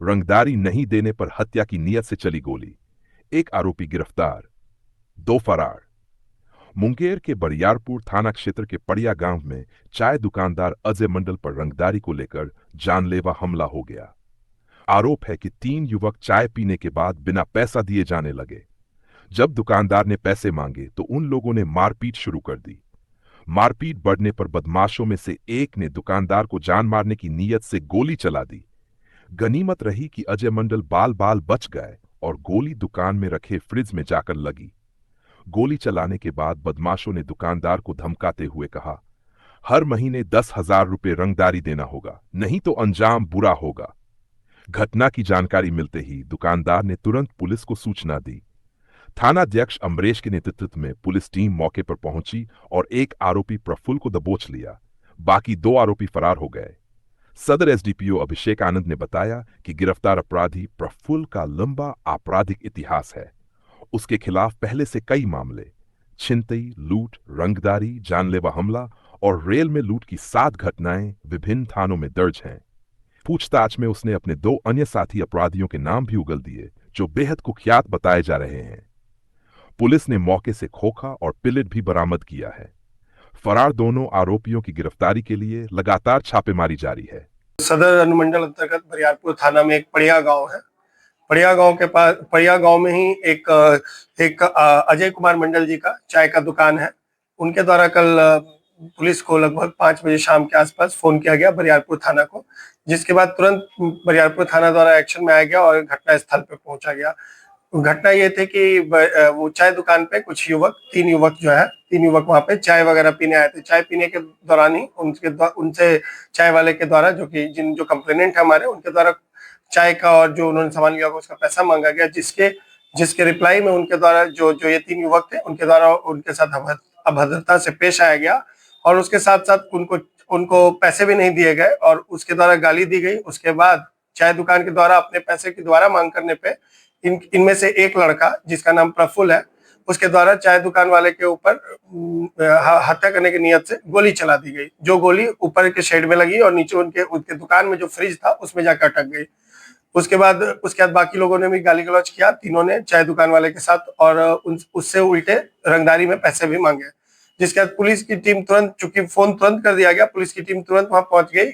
रंगदारी नहीं देने पर हत्या की नीयत से चली गोली। एक आरोपी गिरफ्तार, दो फरार। मुंगेर के बरियारपुर थाना क्षेत्र के पड़िया गांव में चाय दुकानदार अजय मंडल पर रंगदारी को लेकर जानलेवा हमला हो गया। आरोप है कि 3 युवक चाय पीने के बाद बिना पैसा दिए जाने लगे। जब दुकानदार ने पैसे मांगे तो उन लोगों ने मारपीट शुरू कर दी। मारपीट बढ़ने पर बदमाशों में से एक ने दुकानदार को जान मारने की नीयत से गोली चला दी। गनीमत रही कि अजय मंडल बाल बाल बच गए और गोली दुकान में रखे फ्रिज में जाकर लगी। गोली चलाने के बाद बदमाशों ने दुकानदार को धमकाते हुए कहा, हर महीने 10,000 रुपये रंगदारी देना होगा, नहीं तो अंजाम बुरा होगा। घटना की जानकारी मिलते ही दुकानदार ने तुरंत पुलिस को सूचना दी। थानाध्यक्ष अमरेश के नेतृत्व में पुलिस टीम मौके पर पहुंची और एक आरोपी प्रफुल्ल को दबोच लिया। बाकी 2 आरोपी फरार हो गए। सदर एसडीपीओ अभिषेक आनंद ने बताया कि गिरफ्तार अपराधी प्रफुल्ल का लंबा आपराधिक इतिहास है। उसके खिलाफ पहले से कई मामले, छिनतई, लूट, रंगदारी, जानलेवा हमला और रेल में लूट की 7 घटनाएं विभिन्न थानों में दर्ज हैं। पूछताछ में उसने अपने 2 अन्य साथी अपराधियों के नाम भी उगल दिए, जो बेहद कुख्यात बताए जा रहे हैं। पुलिस ने मौके से खोखा और पिलेट भी बरामद किया है। फरार दोनों आरोपियों की गिरफ्तारी के लिए लगातार छापेमारी जारी है। सदर अनुमंडल अंतर्गत बरियारपुर थाना में एक पड़िया गांव है। पड़िया गांव के पास, पड़िया गांव में ही एक अजय कुमार मंडल जी का चाय का दुकान है। उनके द्वारा कल पुलिस को लगभग 5 बजे शाम के आसपास फोन किया गया बरियारपुर थाना को, जिसके बाद तुरंत बरियारपुर थाना द्वारा एक्शन में आया गया और घटना स्थल पर पहुंचा गया। घटना ये थी कि वो चाय दुकान पे कुछ युवक, 3 युवक वहां पे चाय वगैरह पीने आए थे। चाय पीने के दौरान ही उनसे चाय वाले के द्वारा, जो कंप्लेनेंट है हमारे, उनके द्वारा चाय का और जो उन्होंने सामान लिया उसका पैसा मांगा गया, जिसके जिसके रिप्लाई में उनके द्वारा जो ये 3 युवक थे उनके द्वारा उनके साथ अभद्रता से पेश आया गया और उसके साथ साथ उनको पैसे भी नहीं दिए गए और उसके द्वारा गाली दी गई। उसके बाद चाय दुकान के द्वारा अपने पैसे की दोबारा मांग करने पे इनमें से एक लड़का, जिसका नाम प्रफुल्ल है, उसके द्वारा चाय दुकान वाले के ऊपर हत्या करने की नियत से गोली चला दी गई, जो गोली ऊपर के शेड में लगी और नीचे उनके दुकान में जो फ्रिज था उसमें जाकर अटक गई। उसके बाद बाकी लोगों ने भी गाली गलौज किया, तीनों ने चाय दुकान वाले के साथ, और उससे उल्टे रंगदारी में पैसे भी मांगे। जिसके बाद पुलिस की टीम तुरंत, चूंकि फोन तुरंत कर दिया गया, पुलिस की टीम तुरंत वहां पहुंच गई।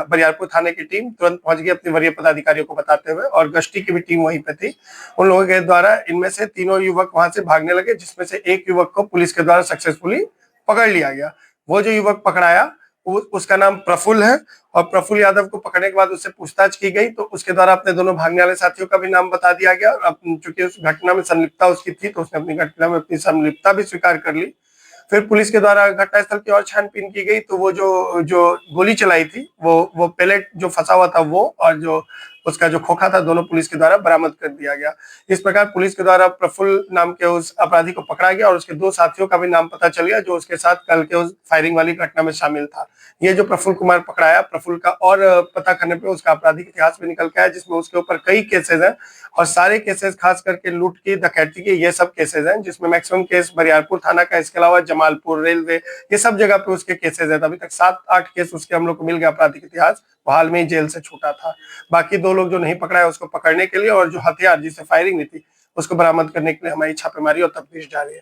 बरियारपुर थाने की टीम तुरंत पहुंच गई अपने वरीय पदाधिकारियों को बताते हुए, और गश्ती की भी टीम वहीं पे थी। उन लोगों के द्वारा इनमें से 3 युवक वहां से भागने लगे, जिसमें से एक युवक को पुलिस के द्वारा सक्सेसफुली पकड़ लिया गया। वो जो युवक पकड़ाया उसका नाम प्रफुल्ल है, और प्रफुल्ल यादव को पकड़ने के बाद उससे पूछताछ की गई तो उसके द्वारा अपने दोनों भागने वाले साथियों का भी नाम बता दिया गया। और चूंकि उस घटना में संलिप्तता उसकी थी तो उसने अपनी घटना में अपनी संलिप्तता भी स्वीकार कर ली। फिर पुलिस के द्वारा घटनास्थल की और छानबीन की गई तो वो जो गोली चलाई थी, वो पेलेट जो फंसा हुआ था वो, और जो उसका जो खोखा था, दोनों पुलिस के द्वारा बरामद कर दिया गया। इस प्रकार पुलिस के द्वारा प्रफुल्ल नाम के उस अपराधी को पकड़ा गया और उसके 2 साथियों का भी नाम पता चल गया, जो उसके साथ कल के उस फायरिंग वाली घटना में शामिल था। ये जो प्रफुल्ल कुमार पकड़ाया, प्रफुल्ल का और पता करने पे उसका आपराधिक इतिहास भी निकल के आया, जिसमें उसके ऊपर कई केसेस हैं, और सारे केसेस खास करके लूट की, डकैती की, ये सब केसेस हैं, जिसमें मैक्सिमम केस बरियारपुर थाना का, इसके अलावा जमालपुर, रेलवे, ये सब जगह पे उसके केसेस हैं। अभी तक 7-8 केस उसके हम लोग को मिल गया आपराधिक इतिहास। वो हाल में ही जेल से छूटा था। बाकी 2 लोग जो नहीं पकड़ा है उसको पकड़ने के लिए, और जो हथियार जिससे फायरिंग हुई थी उसको बरामद करने के लिए हमारी छापेमारी और तफ्तीश जारी है।